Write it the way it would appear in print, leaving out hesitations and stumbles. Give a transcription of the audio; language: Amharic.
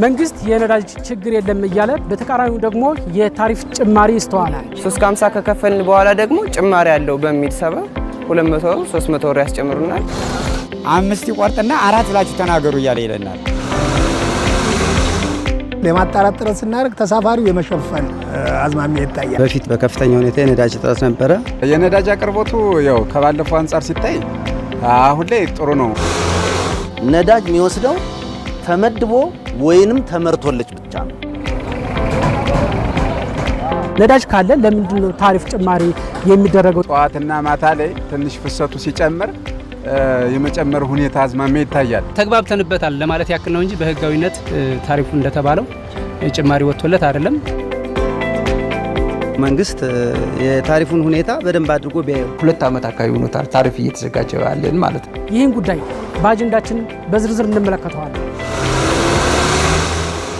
መንግስት የነዳጅ ችግር የለም እያለ በተቃራኒው ደግሞ የታሪፍ ጭማሪ ይስተዋላል። 350 ከከፈልን በኋላ ደግሞ ጭማሪ ያለው በሚል ሰበብ 200 300 ወር ያስጨምሩናል። 5 ይቆርጥና 4 ብላችሁ ተናገሩ እያለ ይለናል። ለማጣራት ጥረት ስናደርግ ተሳፋሪው የመሸፈን አዝማሚያ ይታያል። በፊት በከፍተኛ ሁኔታ የነዳጅ እጥረት ነበረ። የነዳጅ አቅርቦቱ ያው ከባለፈው አንፃር ሲታይ አሁን ላይ ጥሩ ነው። ነዳጅ የሚወስደው ተመድቦ ወይንም ተመርቶልች ብቻ ነው። ነዳጅ ካለ ለምንድን ነው ታሪፍ ጭማሪ የሚደረገው? ጠዋትና ማታ ላይ ትንሽ ፍሰቱ ሲጨምር የመጨመር ሁኔታ አዝማሚያ ይታያል። ተግባብተንበታል ለማለት ያክል ነው እንጂ በህጋዊነት ታሪፉ እንደተባለው ጭማሪ ወጥቶለት አይደለም። መንግስት የታሪፉን ሁኔታ በደንብ አድርጎ ቢያየው 2 ዓመት አካባቢ ሆኖታል ታሪፍ እየተዘጋጀ ያለን ማለት ነው። ይህን ጉዳይ በአጀንዳችን በዝርዝር እንመለከተዋለን።